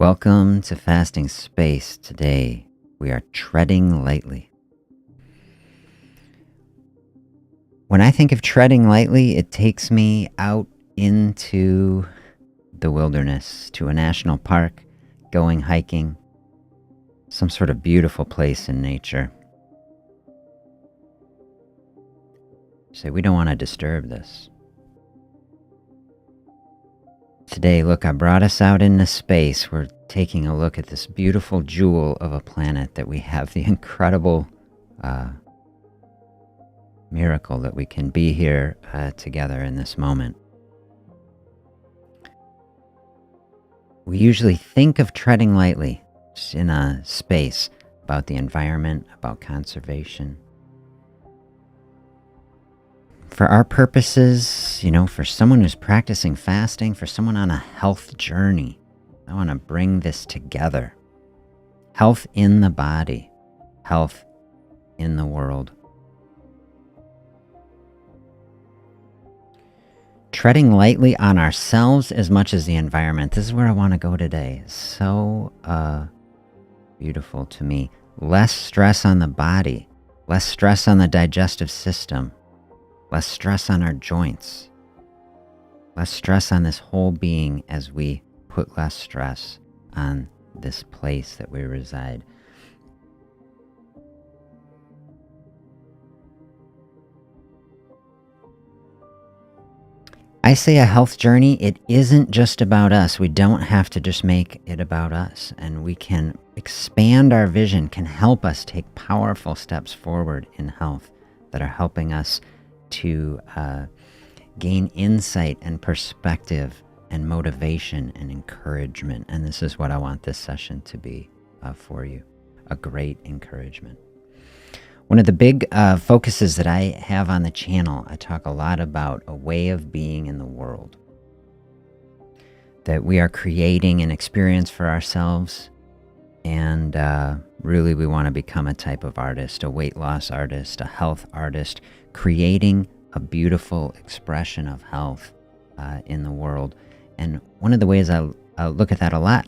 Welcome to Fasting Space. Today we are treading lightly. When I think of treading lightly, it takes me out into the wilderness, to a national park, going hiking, some sort of beautiful place in nature. So we don't want to disturb this. Today, look, I brought us out into space. We're taking a look at this beautiful jewel of a planet that we have, the incredible miracle that we can be here together in this moment. We usually think of treading lightly, just in a space, about the environment, about conservation. For our purposes, for someone who's practicing fasting, for someone on a health journey, I want to bring this together. Health in the body, health in the world. Treading lightly on ourselves as much as the environment. This is where I want to go today. So beautiful to me. Less stress on the body, less stress on the digestive system. Less stress on our joints, less stress on this whole being as we put less stress on this place that we reside. I say a health journey, it isn't just about us. We don't have to just make it about us, and we can expand our vision, can help us take powerful steps forward in health that are helping us to gain insight and perspective and motivation and encouragement. And this is what I want this session to be for you, a great encouragement. One of the big focuses that I have on the channel, I talk a lot about a way of being in the world. That we are creating an experience for ourselves, and really we want to become a type of artist, a weight loss artist, a health artist, creating a beautiful expression of health in the world. And one of the ways I look at that a lot,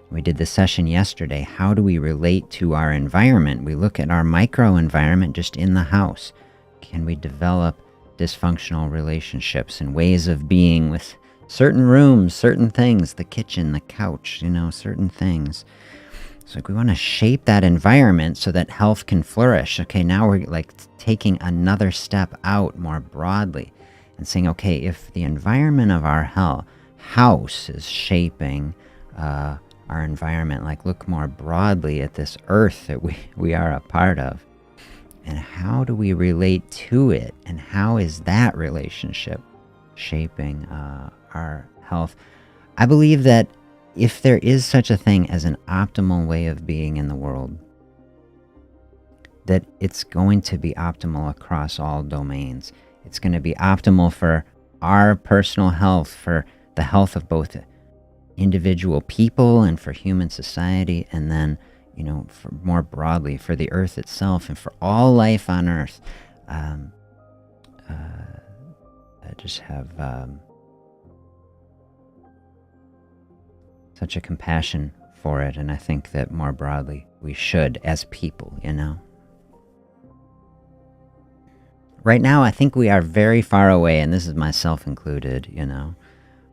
we did this session yesterday, how do we relate to our environment? We look at our microenvironment just in the house. Can we develop dysfunctional relationships and ways of being with certain rooms, certain things, the kitchen, the couch, certain things. So we want to shape that environment so that health can flourish. Okay, now we're taking another step out more broadly and saying, okay, if the environment of our house is shaping our environment, look more broadly at this earth that we are a part of. And how do we relate to it? And how is that relationship shaping our health? I believe that if there is such a thing as an optimal way of being in the world, that it's going to be optimal across all domains. It's going to be optimal for our personal health, for the health of both individual people and for human society, and then, for more broadly, for the earth itself and for all life on earth. I just have such a compassion for it, and I think that more broadly we should as people, Right now I think we are very far away, and this is myself included,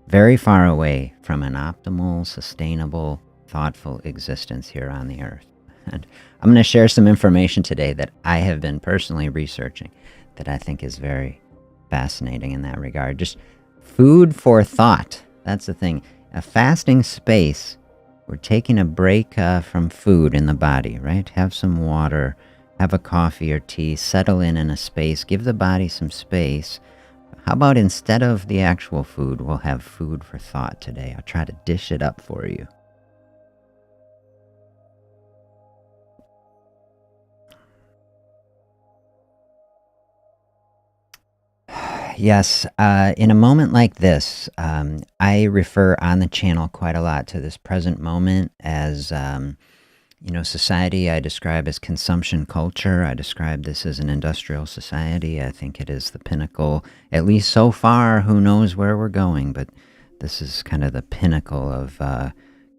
very far away from an optimal, sustainable, thoughtful existence here on the earth. And I'm going to share some information today that I have been personally researching that I think is very fascinating in that regard. Just food for thought. That's the thing. A fasting space, we're taking a break from food in the body, right? Have some water, have a coffee or tea, settle in a space, give the body some space. How about instead of the actual food, we'll have food for thought today. I'll try to dish it up for you. Yes, in a moment like this, I refer on the channel quite a lot to this present moment as, society I describe as consumption culture. I describe this as an industrial society. I think it is the pinnacle, at least so far. Who knows where we're going, but this is kind of the pinnacle of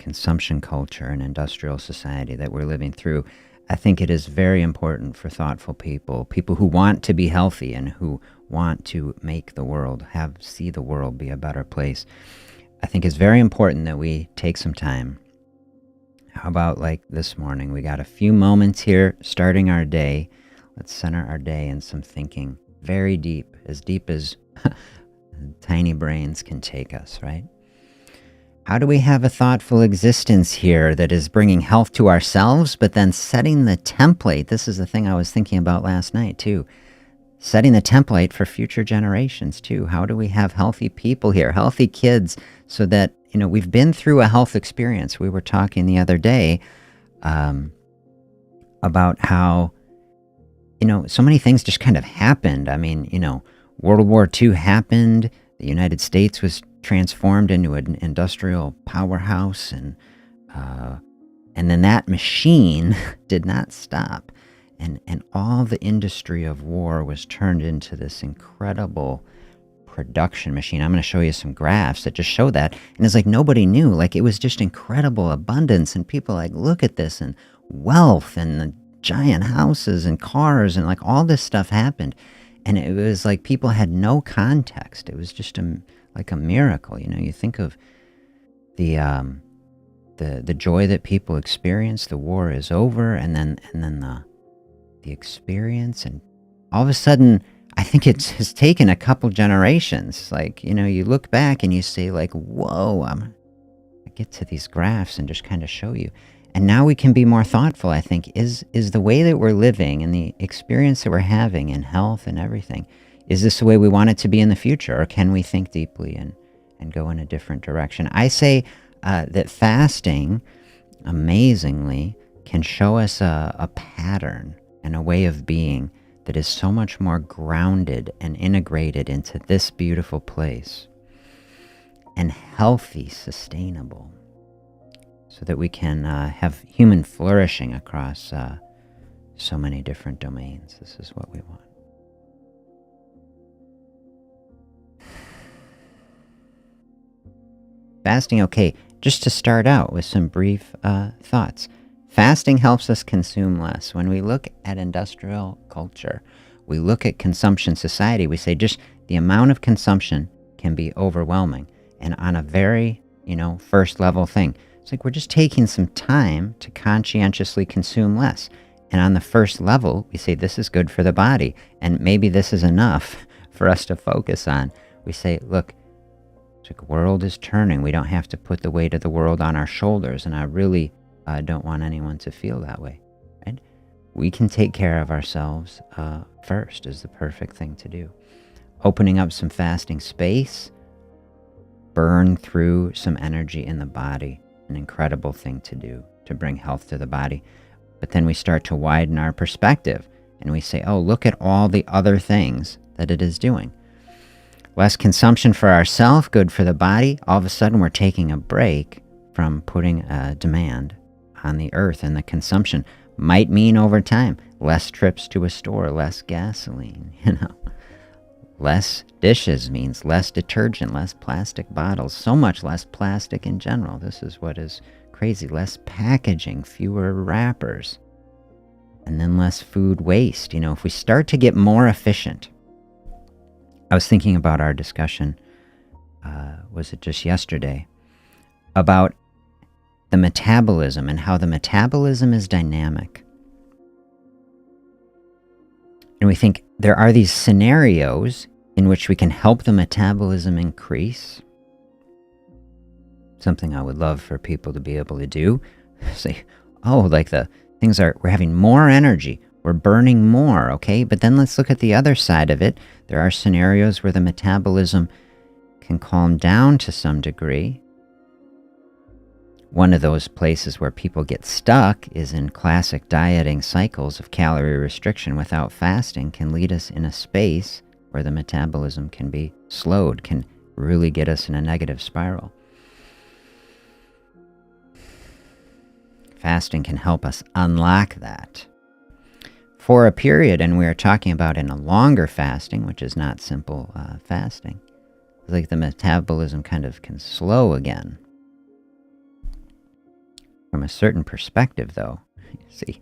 consumption culture and industrial society that we're living through, I think it is very important for thoughtful people who want to be healthy and who want to make the world, see the world be a better place. I think it's very important that we take some time. How about like this morning? We got a few moments here starting our day. Let's center our day in some thinking, very deep as tiny brains can take us, right? How do we have a thoughtful existence here that is bringing health to ourselves, but then setting the template? This is the thing I was thinking about last night too. Setting the template for future generations too. How do we have healthy people here, healthy kids, so that, we've been through a health experience. We were talking the other day about how, so many things just kind of happened. I mean, World War II happened. The United States was transformed into an industrial powerhouse, and then that machine did not stop. And all the industry of war was turned into this incredible production machine. I'm going to show you some graphs that just show that. And it's like nobody knew. Like, it was just incredible abundance. And people like, look at this, and wealth and the giant houses and cars and like all this stuff happened. And it was like people had no context. It was just like a miracle. You think of the joy that people experience. The war is over, and then the experience, and all of a sudden, I think has taken a couple generations. Like, you look back and you say like, whoa, I get to these graphs and just kind of show you. And now we can be more thoughtful, I think, is the way that we're living and the experience that we're having in health and everything. Is this the way we want it to be in the future? Or can we think deeply and go in a different direction? I say that fasting, amazingly, can show us a pattern and a way of being that is so much more grounded and integrated into this beautiful place, and healthy, sustainable, so that we can have human flourishing across so many different domains. This is what we want. Fasting, okay, just to start out with some brief thoughts. Fasting helps us consume less. When we look at industrial culture, we look at consumption society, we say just the amount of consumption can be overwhelming. And on a very, first level thing, it's like we're just taking some time to conscientiously consume less. And on the first level, we say this is good for the body. And maybe this is enough for us to focus on. We say, look, it's like the world is turning. We don't have to put the weight of the world on our shoulders. And I really don't want anyone to feel that way. Right? We can take care of ourselves first is the perfect thing to do. Opening up some fasting space, burn through some energy in the body, an incredible thing to do to bring health to the body. But then we start to widen our perspective and we say, oh, look at all the other things that it is doing. Less consumption for ourselves, good for the body. All of a sudden we're taking a break from putting a demand on the earth, and the consumption might mean over time less trips to a store, less gasoline, less dishes means less detergent, less plastic bottles, so much less plastic in general. This is what is crazy. Less packaging, fewer wrappers, and then less food waste. If we start to get more efficient. I was thinking about our discussion, was it just yesterday, about the metabolism and how the metabolism is dynamic. And we think there are these scenarios in which we can help the metabolism increase. Something I would love for people to be able to do. Say, oh, like we're having more energy, we're burning more, okay? But then let's look at the other side of it. There are scenarios where the metabolism can calm down to some degree. One of those places where people get stuck is in classic dieting cycles of calorie restriction without fasting can lead us in a space where the metabolism can be slowed, can really get us in a negative spiral. Fasting can help us unlock that. For a period, and we are talking about in a longer fasting, which is not simple fasting, it's like the metabolism kind of can slow again. From a certain perspective, though, you see,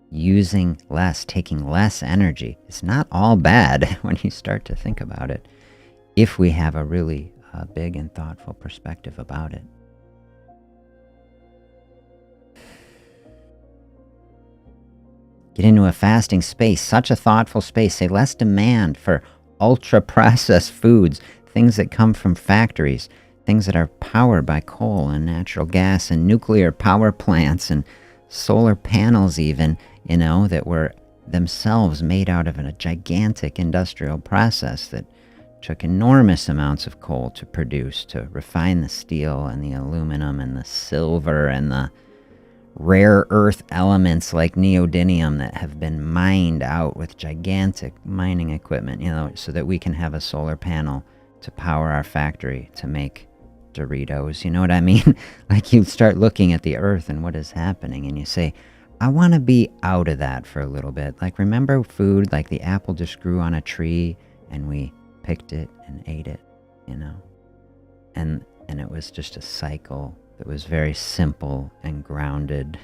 using less, taking less energy, is not all bad when you start to think about it, if we have a really big and thoughtful perspective about it. Get into a fasting space, such a thoughtful space. Say less demand for ultra-processed foods, things that come from factories, things that are powered by coal and natural gas and nuclear power plants and solar panels even, that were themselves made out of a gigantic industrial process that took enormous amounts of coal to produce, to refine the steel and the aluminum and the silver and the rare earth elements like neodymium that have been mined out with gigantic mining equipment, so that we can have a solar panel to power our factory to make Doritos. You know what I mean? Like, you start looking at the earth and what is happening, and you say, I want to be out of that for a little bit. Like, remember food, like the apple just grew on a tree and we picked it and ate it, and it was just a cycle that was very simple and grounded,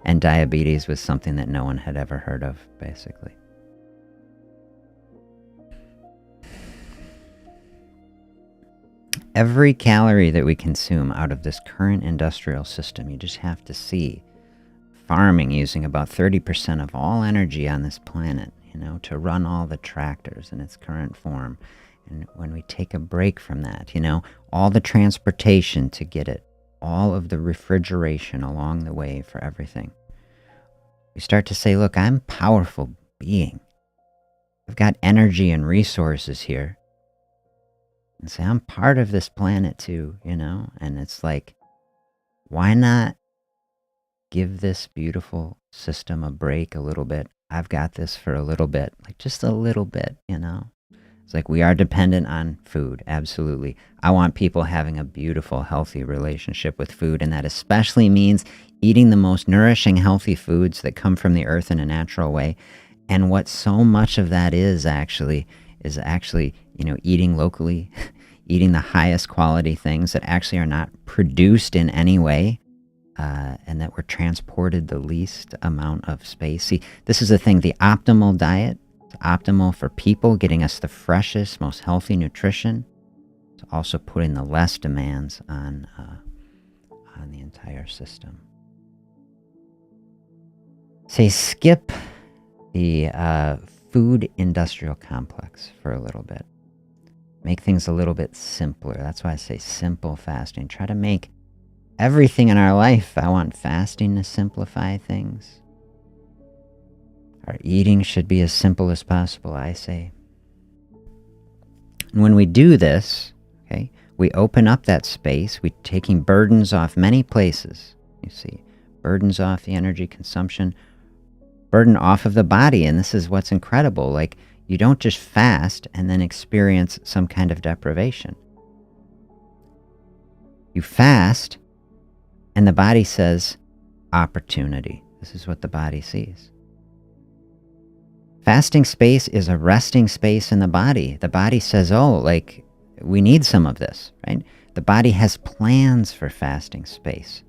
and diabetes was something that no one had ever heard of, basically. Every calorie that we consume out of this current industrial system, you just have to see farming using about 30% of all energy on this planet, to run all the tractors in its current form. And when we take a break from that, all the transportation to get it, all of the refrigeration along the way for everything, we start to say, look, I'm a powerful being. I've got energy and resources here. And say, I'm part of this planet too, And it's like, why not give this beautiful system a break a little bit? I've got this for a little bit, like just a little bit, It's like, we are dependent on food, absolutely. I want people having a beautiful, healthy relationship with food, and that especially means eating the most nourishing, healthy foods that come from the earth in a natural way. And what so much of that is actually, eating locally, eating the highest quality things that actually are not produced in any way, and that were transported the least amount of space. See, this is the thing, the optimal diet, it's optimal for people, getting us the freshest, most healthy nutrition. It's also putting the less demands on the entire system. Say, skip the food industrial complex for a little bit. Make things a little bit simpler. That's why I say simple fasting. Try to make everything in our life, I want fasting to simplify things. Our eating should be as simple as possible, I say. And when we do this, okay, we open up that space. We're taking burdens off many places. You see, burdens off the energy consumption, burden off of the body. And this is what's incredible. Like, you don't just fast and then experience some kind of deprivation. You fast, and the body says, opportunity. This is what the body sees. Fasting space is a resting space in the body. The body says, we need some of this, right? The body has plans for fasting space.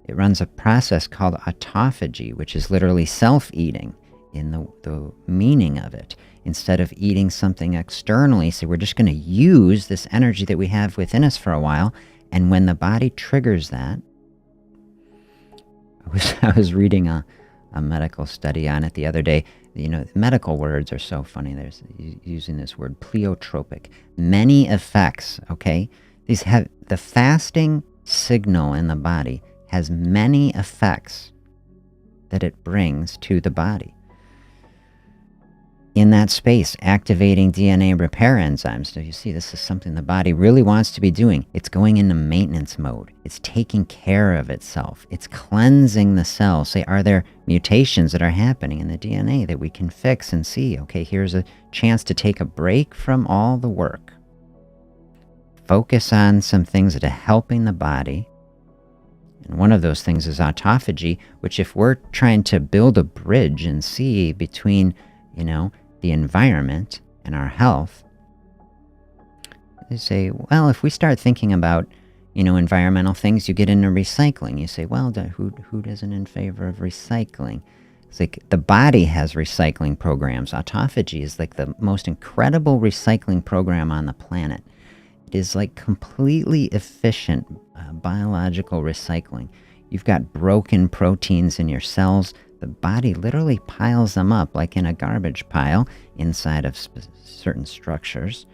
It runs a process called autophagy, which is literally self-eating in the meaning of it. Instead of eating something externally, so we're just going to use this energy that we have within us for a while. And when the body triggers that, I was reading a medical study on it the other day. Medical words are so funny. There's using this word pleiotropic. Many effects, okay? These have the fasting signal in the body has many effects that it brings to the body. In that space, activating DNA repair enzymes. So you see, this is something the body really wants to be doing. It's going into maintenance mode. It's taking care of itself. It's cleansing the cells. Say, are there mutations that are happening in the DNA that we can fix and see? Okay, here's a chance to take a break from all the work. Focus on some things that are helping the body. And one of those things is autophagy, which if we're trying to build a bridge and see between, the environment and our health, they say, well, if we start thinking about, environmental things, you get into recycling. You say, well, who isn't in favor of recycling? It's like the body has recycling programs. Autophagy is like the most incredible recycling program on the planet. It is like completely efficient biological recycling. You've got broken proteins in your cells. The body literally piles them up like in a garbage pile inside of certain structures.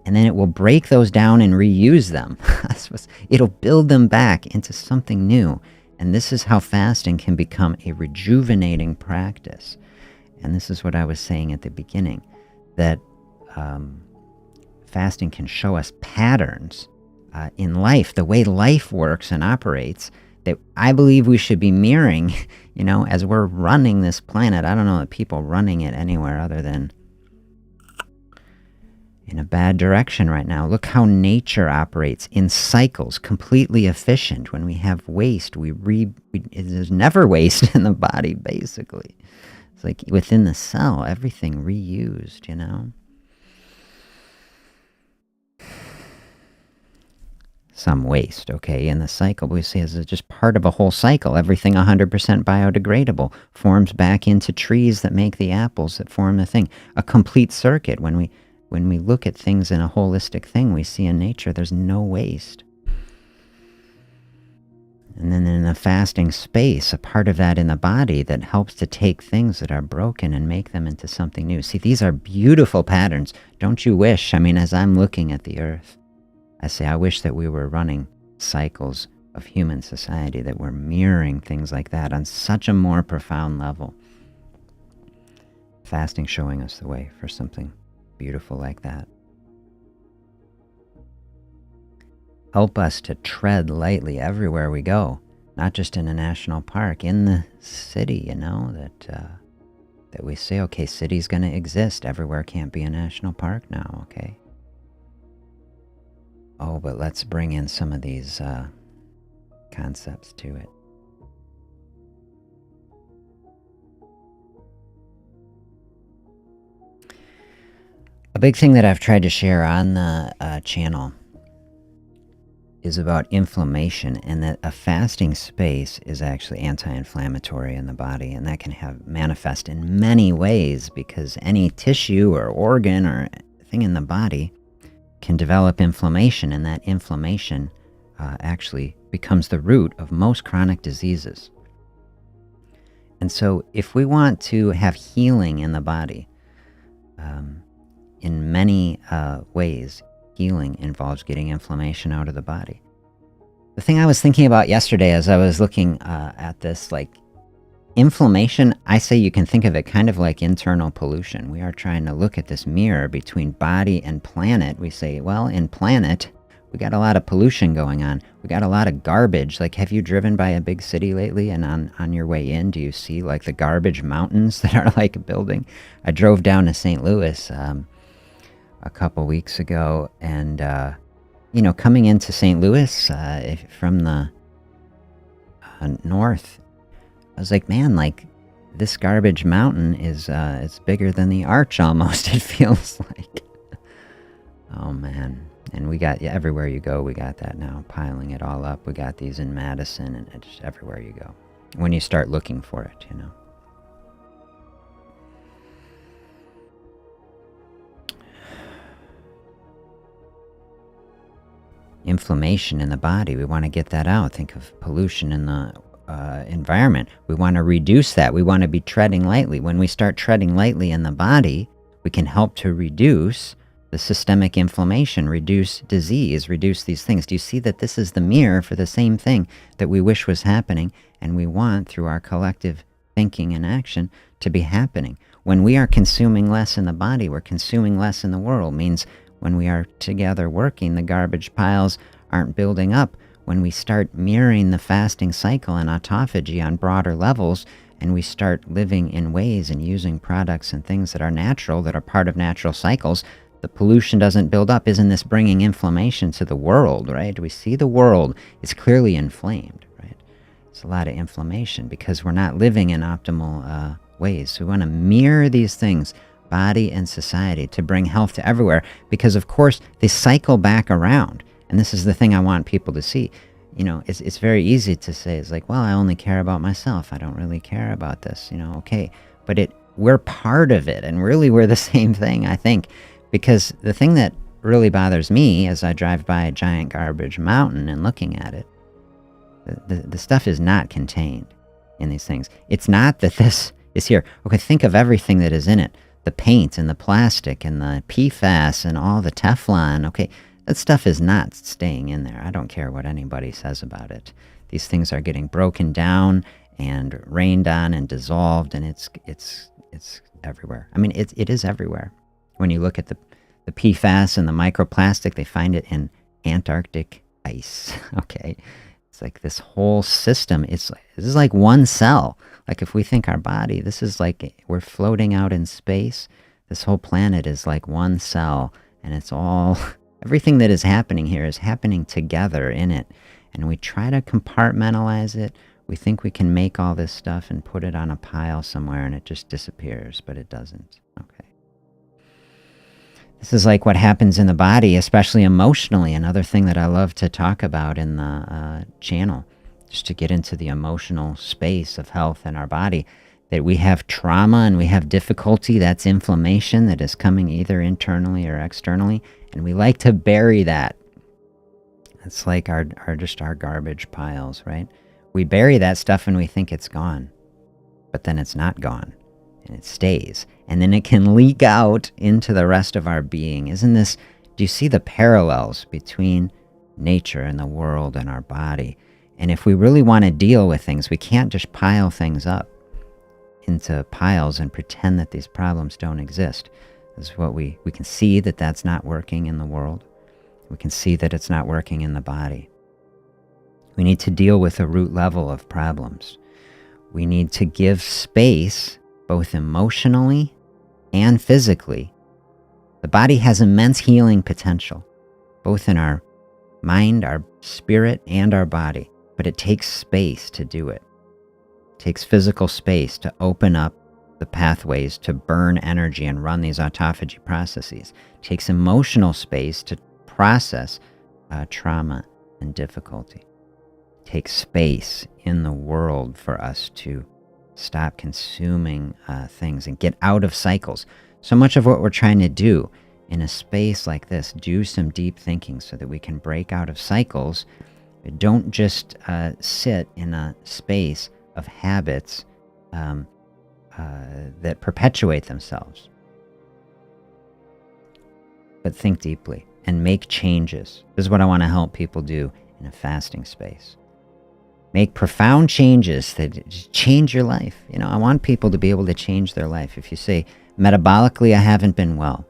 And then it will break those down and reuse them. It'll build them back into something new. And this is how fasting can become a rejuvenating practice. And this is what I was saying at the beginning, that fasting can show us patterns in life, the way life works and operates, that I believe we should be mirroring, as we're running this planet. I don't know that people running it anywhere other than in a bad direction right now. Look how nature operates in cycles, completely efficient. When we have waste, there's never waste in the body, basically. It's like within the cell, everything reused, Some waste, okay, in the cycle. We say it's just part of a whole cycle. Everything 100% biodegradable forms back into trees that make the apples that form the thing. A complete circuit. When we look at things in a holistic thing, we see in nature there's no waste. And then in the fasting space, a part of that in the body that helps to take things that are broken and make them into something new. See, these are beautiful patterns. Don't you wish? As I'm looking at the earth, I say, I wish that we were running cycles of human society that were mirroring things like that on such a more profound level. Fasting showing us the way for something beautiful like that. Help us to tread lightly everywhere we go, not just in a national park, in the city, that we say, okay, city's going to exist. Everywhere can't be a national park now, okay? Oh, but let's bring in some of these concepts to it. A big thing that I've tried to share on the channel is about inflammation, and that a fasting space is actually anti-inflammatory in the body, and that can manifest in many ways, because any tissue or organ or thing in the body can develop inflammation, and that inflammation actually becomes the root of most chronic diseases. And so if we want to have healing in the body, in many ways, healing involves getting inflammation out of the body. The thing I was thinking about yesterday as I was looking at this, like inflammation, I say you can think of it kind of like internal pollution. We are trying to look at this mirror between body and planet. We say, well, in planet, we got a lot of pollution going on. We got a lot of garbage. Like, have you driven by a big city lately? And on your way in, do you see like the garbage mountains that are like a building? I drove down to St. Louis a couple weeks ago, and coming into St. Louis from the north, I was like, man, like this garbage mountain is it's bigger than the arch almost. It feels like. Oh man. And we got, everywhere you go, we got that now, piling it all up. We got these in Madison, and it's everywhere you go. When you start looking for it, Inflammation in the body, we want to get that out. Think of pollution in the environment. We want to reduce that. We want to be treading lightly. When we start treading lightly in the body, we can help to reduce the systemic inflammation, reduce disease, reduce these things. Do you see that this is the mirror for the same thing that we wish was happening, and we want, through our collective thinking and action, to be happening? When we are consuming less in the body, we're consuming less in the world. Means when we are together working, the garbage piles aren't building up. When we start mirroring the fasting cycle and autophagy on broader levels, and we start living in ways and using products and things that are natural, that are part of natural cycles, the pollution doesn't build up. Isn't this bringing inflammation to the world, right? We see the world is clearly inflamed, right? It's a lot of inflammation because we're not living in optimal ways. So we want to mirror these things, body and society, to bring health to everywhere, because of course they cycle back around. And this is the thing I want people to see. It's very easy to say, it's like, well, I only care about myself. I don't really care about this, okay. But we're part of it, and really we're the same thing, I think. Because the thing that really bothers me as I drive by a giant garbage mountain and looking at it, the stuff is not contained in these things. It's not that this is here. Okay, think of everything that is in it. The paint and the plastic and the PFAS and all the Teflon. Okay, that stuff is not staying in there. I don't care what anybody says about it. These things are getting broken down and rained on and dissolved, and it's everywhere. I mean, it is everywhere. When you look at the PFAS and the microplastic, they find it in Antarctic ice. Okay, it's like this whole system. This is like one cell. Like if we think our body, this is like we're floating out in space. This whole planet is like one cell, and it's all, everything that is happening here is happening together in it. And we try to compartmentalize it. We think we can make all this stuff and put it on a pile somewhere, and it just disappears, but it doesn't. Okay. This is like what happens in the body, especially emotionally. Another thing that I love to talk about in the channel, just to get into the emotional space of health in our body, that we have trauma and we have difficulty. That's inflammation that is coming either internally or externally, and we like to bury that. It's like our garbage piles, right? We bury that stuff and we think it's gone, but then it's not gone, and it stays, and then it can leak out into the rest of our being. Do you see the parallels between nature and the world and our body? And if we really want to deal with things, we can't just pile things up into piles and pretend that these problems don't exist. This is what we can see, that that's not working in the world. We can see that it's not working in the body. We need to deal with the root level of problems. We need to give space, both emotionally and physically. The body has immense healing potential, both in our mind, our spirit, and our body. But it takes space to do it. It takes physical space to open up the pathways to burn energy and run these autophagy processes. It takes emotional space to process trauma and difficulty. It takes space in the world for us to stop consuming things and get out of cycles. So much of what we're trying to do in a space like this, do some deep thinking so that we can break out of cycles. Don't just sit in a space of habits that perpetuate themselves. But think deeply and make changes. This is what I want to help people do in a fasting space. Make profound changes that just change your life. I want people to be able to change their life. If you say, metabolically, I haven't been well.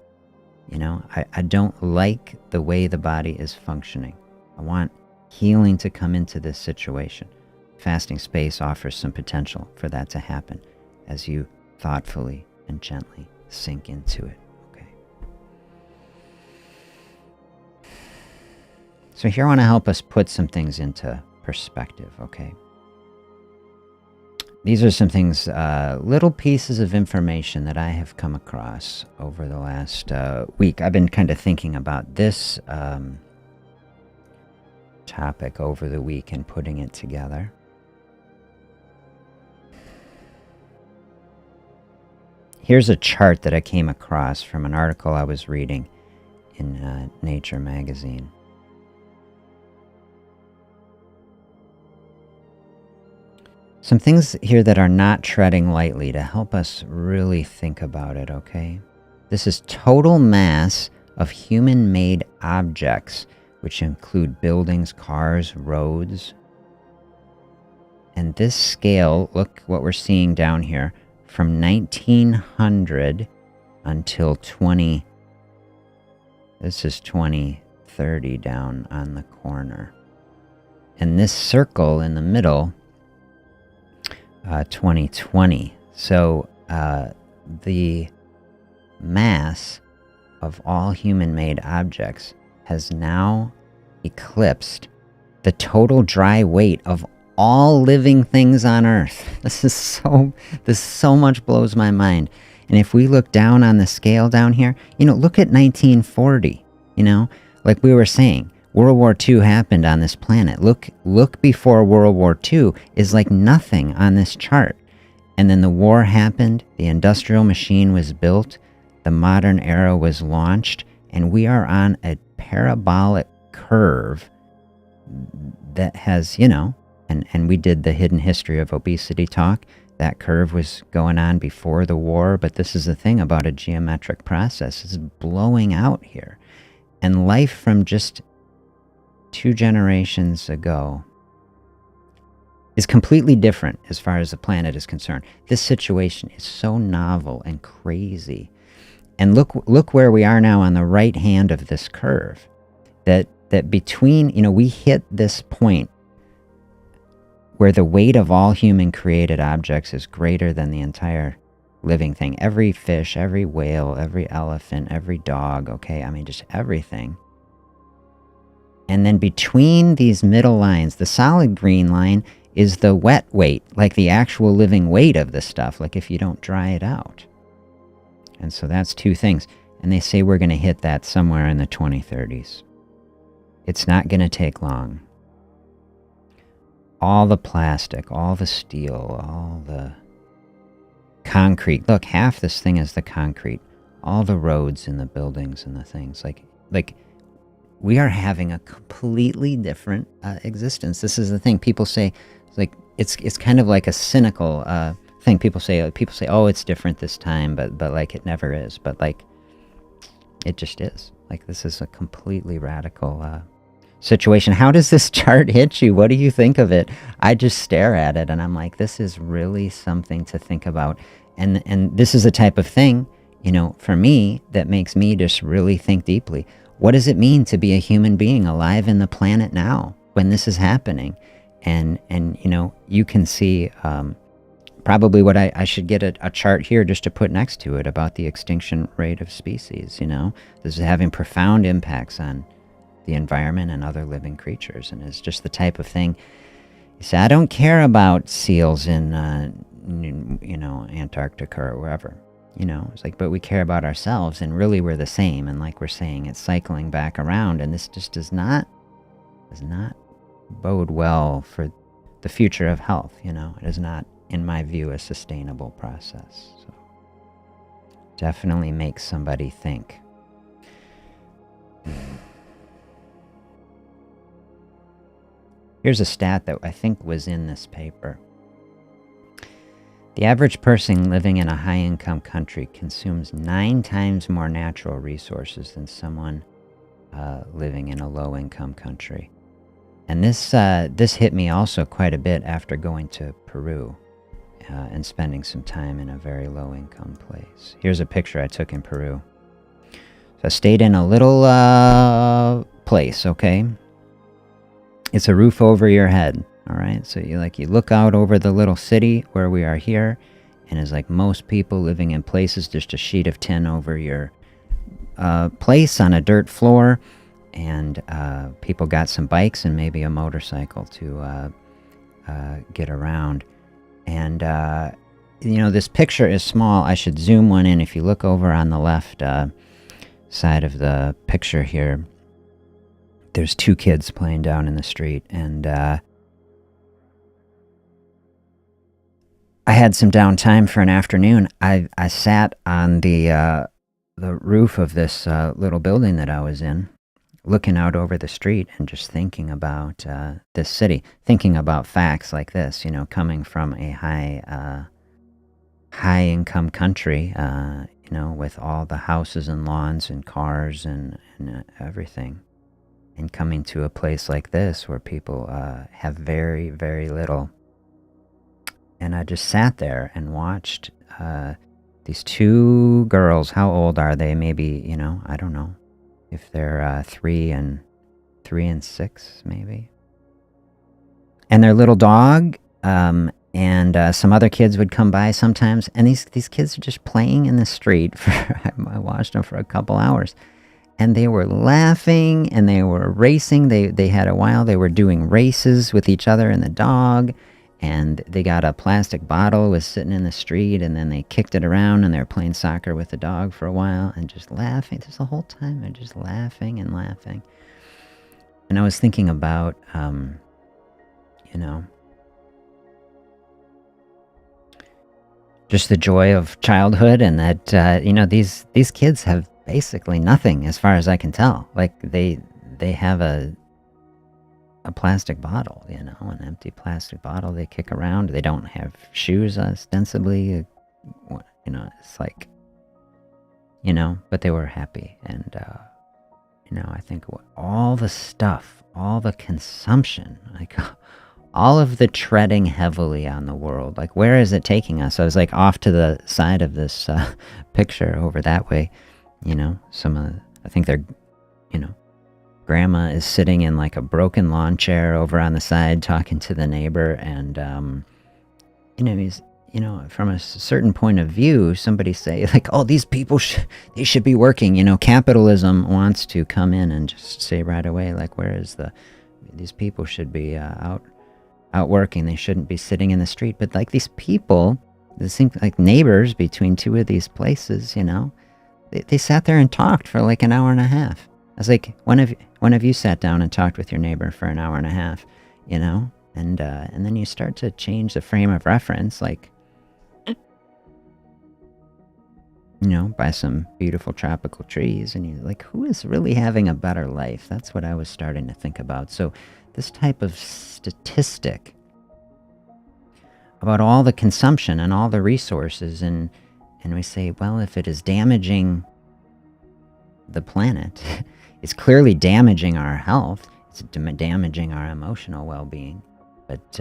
I don't like the way the body is functioning. I want healing to come into this situation. Fasting space offers some potential for that to happen as you thoughtfully and gently sink into it. Okay. So here I want to help us put some things into perspective, okay? These are some things, little pieces of information that I have come across over the last week. I've been kind of thinking about this topic over the week and putting it together. Here's a chart that I came across from an article I was reading in Nature magazine. Some things here that are not treading lightly to help us really think about it, okay? This is total mass of human-made objects, which include buildings, cars, roads. And this scale, look what we're seeing down here, from 1900 until 2030 down on the corner. And this circle in the middle, 2020. So the mass of all human-made objects has now eclipsed the total dry weight of all living things on Earth. This so much blows my mind. And if we look down on the scale down here, look at 1940, like we were saying, World War II happened on this planet. Look before World War II is like nothing on this chart. And then the war happened, the industrial machine was built, the modern era was launched, and we are on a parabolic curve that has, and we did the hidden history of obesity talk. That curve was going on before the war, but this is the thing about a geometric process. It's blowing out here. And life from just 2 generations ago is completely different as far as the planet is concerned. This situation is so novel and crazy. And look where we are now on the right hand of this curve. That between, we hit this point where the weight of all human created objects is greater than the entire living thing. Every fish, every whale, every elephant, every dog, okay? I mean, just everything. And then between these middle lines, the solid green line is the wet weight, like the actual living weight of the stuff, like if you don't dry it out. And so that's 2 things. And they say we're going to hit that somewhere in the 2030s. It's not going to take long. All the plastic, all the steel, all the concrete. Look, half this thing is the concrete. All the roads and the buildings and the things. Like we are having a completely different existence. This is the thing. People say, it's kind of like a cynical thing. People say, oh, it's different this time, but like it never is. But like, it just is. Like, this is a completely radical situation. How does this chart hit you? What do you think of it? I just stare at it and I'm like, this is really something to think about. And this is the type of thing, for me, that makes me just really think deeply. What does it mean to be a human being alive in the planet now when this is happening? And you can see probably what I should get a chart here just to put next to it about the extinction rate of species. This is having profound impacts on the environment and other living creatures, and it's just the type of thing. You say, I don't care about seals in Antarctica or wherever. It's like, but we care about ourselves, and really we're the same. And like we're saying, it's cycling back around, and this just does not bode well for the future of health. It is not, in my view, a sustainable process. So definitely makes somebody think. Here's a stat that I think was in this paper. The average person living in a high-income country consumes 9 times more natural resources than someone living in a low-income country. And this hit me also quite a bit after going to Peru and spending some time in a very low-income place. Here's a picture I took in Peru. So I stayed in a little place, okay? It's a roof over your head, all right? So you look out over the little city where we are here, and it's like most people living in places, just a sheet of tin over your place on a dirt floor, and people got some bikes and maybe a motorcycle to get around. And, this picture is small. I should zoom one in. If you look over on the left side of the picture here, there's 2 kids playing down in the street, and I had some downtime for an afternoon. I sat on the roof of this little building that I was in, looking out over the street and just thinking about this city, thinking about facts like this, coming from a high income country, with all the houses and lawns and cars and everything. And coming to a place like this where people have very, very little. And I just sat there and watched these 2 girls. How old are they? Maybe, I don't know. If they're 3 and 6, maybe. And their little dog, and some other kids would come by sometimes. And these kids are just playing in the street. I watched them for a couple hours. And they were laughing and they were racing. They had a while. They were doing races with each other and the dog. And they got a plastic bottle, was sitting in the street, and then they kicked it around and they were playing soccer with the dog for a while and just laughing. Just the whole time they're just laughing and laughing. And I was thinking about, you know, just the joy of childhood, and that, you know, these kids have basically nothing as far as I can tell. Like they have a plastic bottle, you know, an empty plastic bottle they kick around. They don't have shoes ostensibly. You know, it's like, you know, but they were happy. And, you know, I think all the stuff, all the consumption, like all of the treading heavily on the world, like where is it taking us? I was like off to the side of this picture over that way, you know, I think they're, you know, grandma is sitting in like a broken lawn chair over on the side talking to the neighbor, and you know, he's, you know, from a certain point of view, somebody say like, oh, these people they should be working, you know, capitalism wants to come in and just say right away, like, where is these people should be out working, they shouldn't be sitting in the street. But like these people, this seems like neighbors between two of these places, you know, they sat there and talked for like an hour and a half. I was like, when have you sat down and talked with your neighbor for an hour and a half, you know? And then you start to change the frame of reference, like, you know, by some beautiful tropical trees, and you're like, who is really having a better life? That's what I was starting to think about. So this type of statistic about all the consumption and all the resources, and we say, well, if it is damaging the planet, it's clearly damaging our health, it's damaging our emotional well-being. But,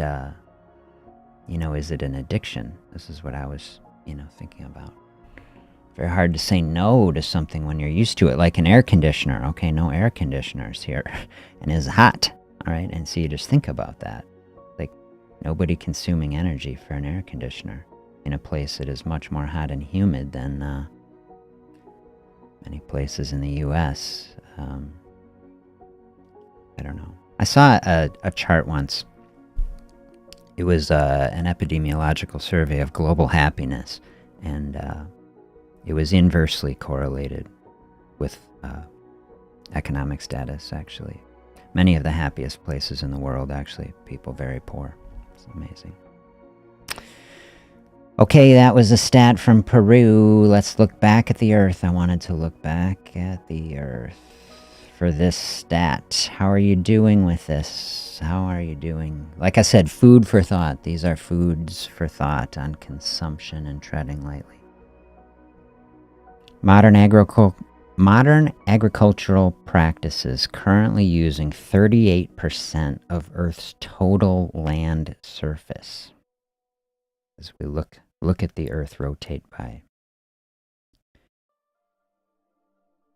you know, is it an addiction? This is what I was, you know, thinking about. Very hard to say no to something when you're used to it, like an air conditioner. Okay, no air conditioners here, and it's hot, all right? And so you just think about that. Like, nobody consuming energy for an air conditioner in a place that is much more hot and humid than many places in the U.S. I don't know. I saw a chart once. It was an epidemiological survey of global happiness, and it was inversely correlated with economic status, actually. Many of the happiest places in the world, actually, people very poor. It's amazing. Okay, that was a stat from Peru. Let's look back at the Earth. I wanted to look back at the Earth for this stat. How are you doing with this? How are you doing? Like I said, food for thought. These are foods for thought on consumption and treading lightly. Modern agricultural practices currently using 38% of Earth's total land surface. As we look at the Earth rotate by.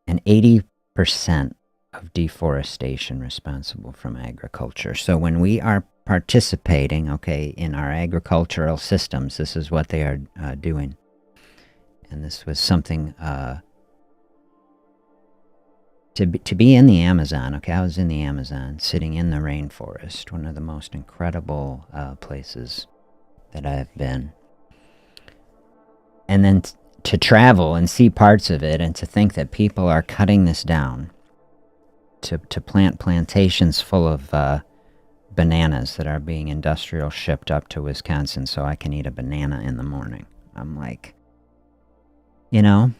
And 80% of deforestation responsible from agriculture. So when we are participating, okay, in our agricultural systems, this is what they are doing. And this was something to be in the Amazon. Okay, I was in the Amazon, sitting in the rainforest, one of the most incredible places that I've been. And then to travel and see parts of it, and to think that people are cutting this down to plant plantations full of bananas that are being industrial shipped up to Wisconsin so I can eat a banana in the morning. I'm like, you know,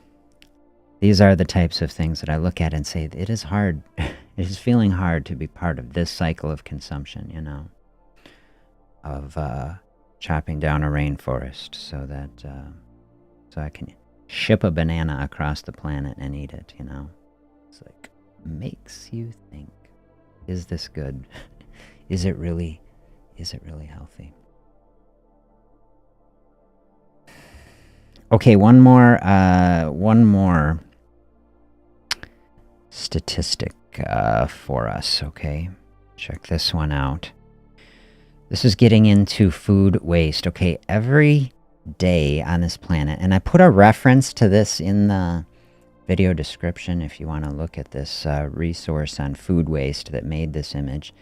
these are the types of things that I look at and say, it is hard. It is feeling hard to be part of this cycle of consumption, you know, of chopping down a rainforest so that so I can ship a banana across the planet and eat it, you know. It's like, makes you think, is this good? Is it really healthy? Okay, one more statistic for us, okay? Check this one out. This is getting into food waste. Okay, every day on this planet, and I put a reference to this in the video description if you want to look at this resource on food waste that made this image.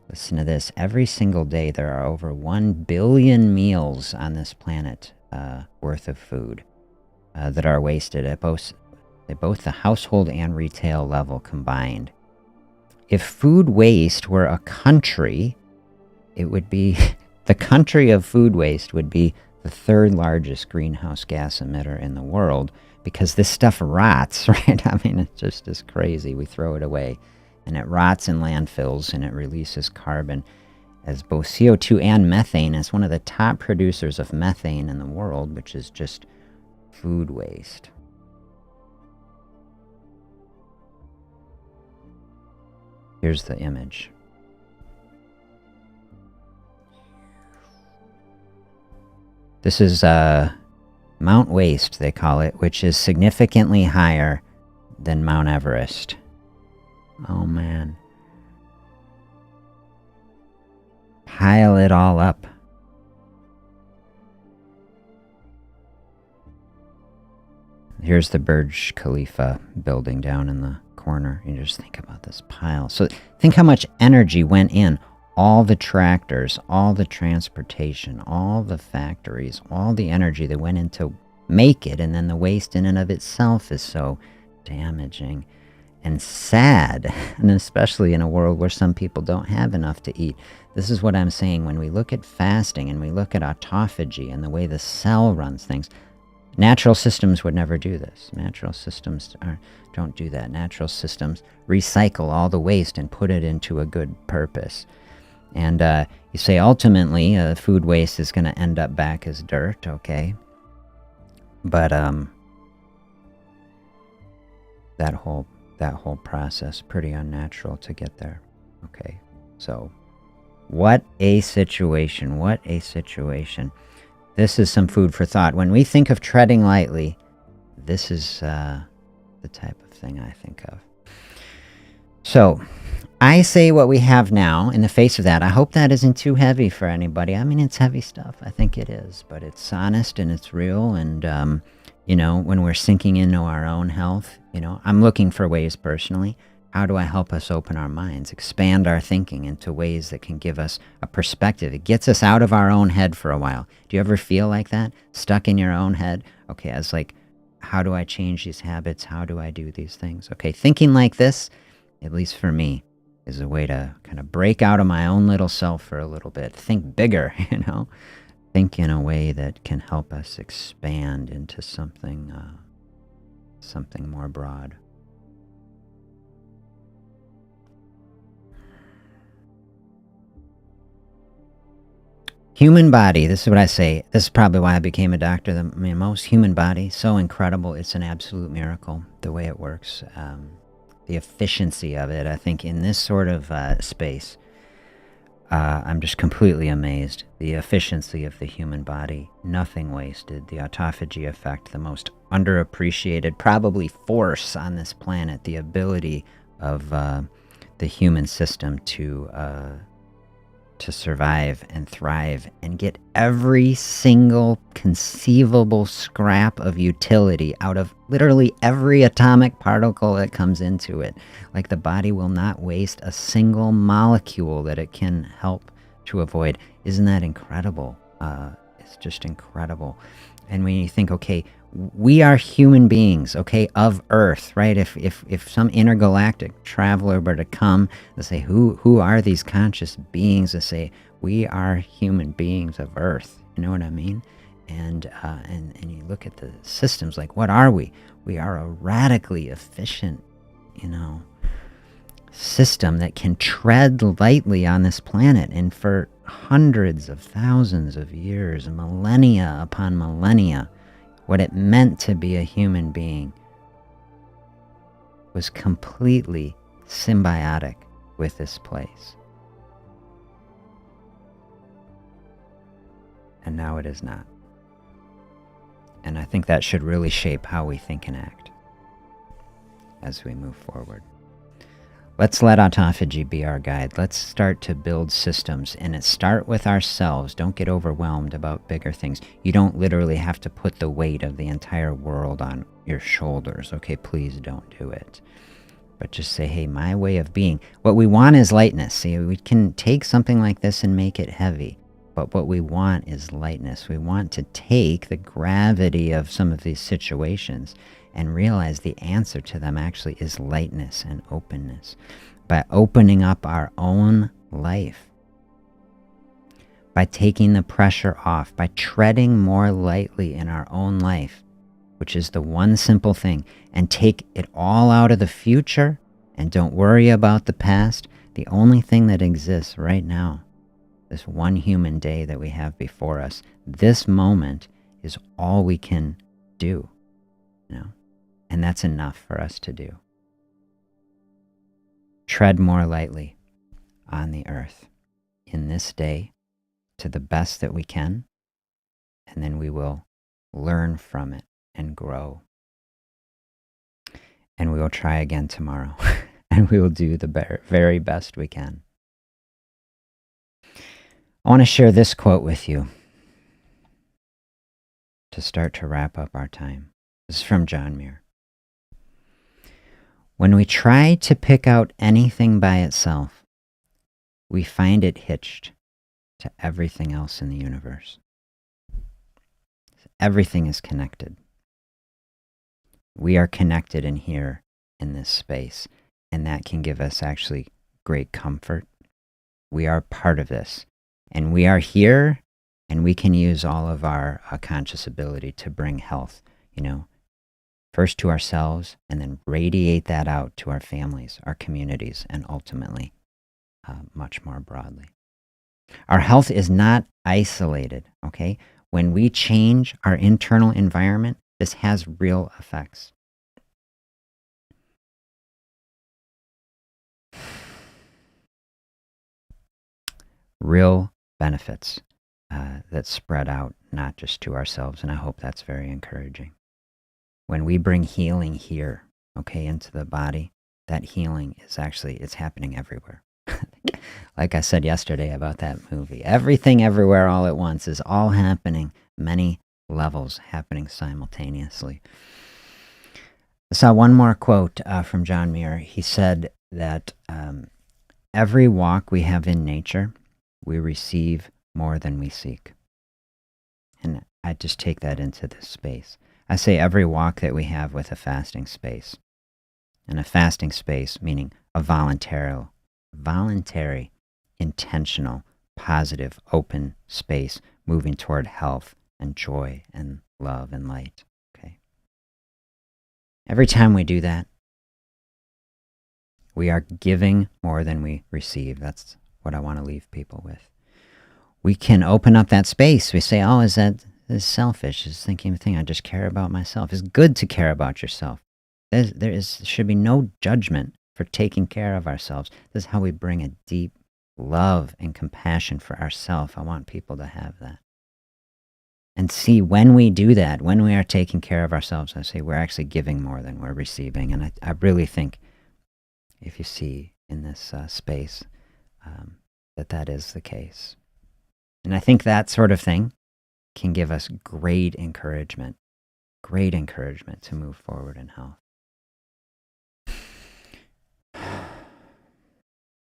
Listen to this. Every single day there are over 1 billion meals on this planet worth of food that are wasted at both the household and retail level combined. if food waste were a country, it would be, the country of food waste would be the third largest greenhouse gas emitter in the world, because this stuff rots, right? I mean, it's just as crazy. We throw it away, and it rots in landfills, and it releases carbon as both CO2 and methane. It's one of the top producers of methane in the world, which is just food waste. Here's the image. This is Mount Waste, they call it, which is significantly higher than Mount Everest. Oh man. Pile it all up. Here's the Burj Khalifa building down in the corner. You just think about this pile. So think how much energy went in. All the tractors, all the transportation, all the factories, all the energy that went into make it, and then the waste in and of itself is so damaging and sad, and especially in a world where some people don't have enough to eat. This is what I'm saying when we look at fasting and we look at autophagy and the way the cell runs things. Natural systems would never do this. Natural systems don't do that. Natural systems recycle all the waste and put it into a good purpose. And you say ultimately food waste is going to end up back as dirt, okay? But that whole process, pretty unnatural to get there, okay? So what a situation, what a situation. This is some food for thought. When we think of treading lightly, this is the type of thing I think of. So I say what we have now in the face of that. I hope that isn't too heavy for anybody. I mean, it's heavy stuff. I think it is, but it's honest and it's real. And, you know, when we're sinking into our own health, you know, I'm looking for ways personally. How do I help us open our minds, expand our thinking into ways that can give us a perspective? It gets us out of our own head for a while. Do you ever feel like that? Stuck in your own head? Okay, I was like, how do I change these habits? How do I do these things? Okay, thinking like this, at least for me, is a way to kind of break out of my own little self for a little bit. Think bigger, you know? Think in a way that can help us expand into something more broad. Human body, this is what I say. This is probably why I became a doctor. I mean, most human body, so incredible. It's an absolute miracle, the way it works. The efficiency of it, I think, in this sort of space, I'm just completely amazed. The efficiency of the human body, nothing wasted. The autophagy effect, the most underappreciated, probably force on this planet, the ability of the human system to survive and thrive and get every single conceivable scrap of utility out of literally every atomic particle that comes into it. Like the body will not waste a single molecule that it can help to avoid. Isn't that incredible? It's just incredible. And when you think, okay, we are human beings, okay, of Earth, right? If some intergalactic traveler were to come and say, who are these conscious beings? They say, we are human beings of Earth. You know what I mean? And you look at the systems, like, what are we? We are a radically efficient, you know, system that can tread lightly on this planet. And for hundreds of thousands of years, millennia upon millennia, what it meant to be a human being was completely symbiotic with this place. And now it is not. And I think that should really shape how we think and act as we move forward. Let's let autophagy be our guide. Let's start to build systems, and it start with ourselves. Don't get overwhelmed about bigger things. You don't literally have to put the weight of the entire world on your shoulders. Okay, please don't do it. But just say, hey, my way of being. What we want is lightness. See, we can take something like this and make it heavy. But what we want is lightness. We want to take the gravity of some of these situations and realize the answer to them actually is lightness and openness. By opening up our own life, by taking the pressure off, by treading more lightly in our own life, which is the one simple thing, and take it all out of the future and don't worry about the past. The only thing that exists right now, this one human day that we have before us, this moment is all we can do, and that's enough for us to do. Tread more lightly on the earth in this day to the best that we can, and then we will learn from it and grow. And we will try again tomorrow, and we will do the very best we can. I want to share this quote with you to start to wrap up our time. This is from John Muir. When we try to pick out anything by itself, we find it hitched to everything else in the universe. Everything is connected. We are connected in here, in this space, and that can give us actually great comfort. We are part of this, and we are here, and we can use all of our conscious ability to bring health, first to ourselves, and then radiate that out to our families, our communities, and ultimately much more broadly. Our health is not isolated, okay? When we change our internal environment, this has real effects. Real benefits that spread out, not just to ourselves, and I hope that's very encouraging. When we bring healing here, okay, into the body, that healing is actually, it's happening everywhere. Like I said yesterday about that movie, everything everywhere all at once is all happening, many levels happening simultaneously. I saw one more quote from John Muir. He said that every walk we have in nature, we receive more than we seek. And I just take that into this space. I say every walk that we have with a fasting space. And a fasting space meaning a voluntary, intentional, positive, open space moving toward health and joy and love and light. Okay. Every time we do that, we are giving more than we receive. That's what I want to leave people with. We can open up that space. We say, oh, is selfish? Is thinking thing, I just care about myself. It's good to care about yourself. There should be no judgment for taking care of ourselves. This is how we bring a deep love and compassion for ourselves. I want people to have that. And see, when we do that, when we are taking care of ourselves, I say we're actually giving more than we're receiving. And I really think, if you see in this space, that is the case. And I think that sort of thing can give us great encouragement to move forward in health.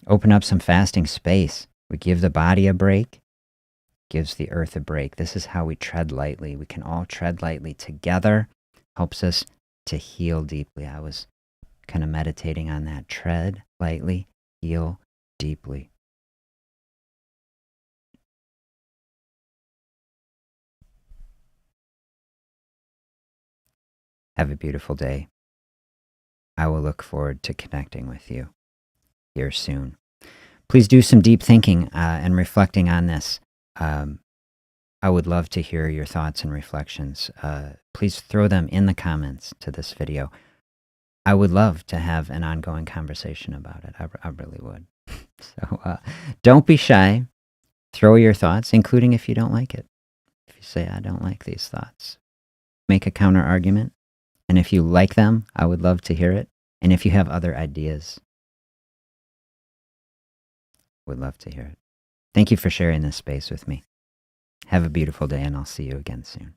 Open up some fasting space. We give the body a break, gives the earth a break. This is how we tread lightly. We can all tread lightly together. Helps us to heal deeply. I was kind of meditating on that. Tread lightly, heal deeply. Have a beautiful day. I will look forward to connecting with you here soon. Please do some deep thinking and reflecting on this. I would love to hear your thoughts and reflections. Please throw them in the comments to this video. I would love to have an ongoing conversation about it. I really would. So don't be shy. Throw your thoughts, including if you don't like it. If you say, I don't like these thoughts, make a counter argument. And if you like them, I would love to hear it. And if you have other ideas, would love to hear it. Thank you for sharing this space with me. Have a beautiful day, and I'll see you again soon.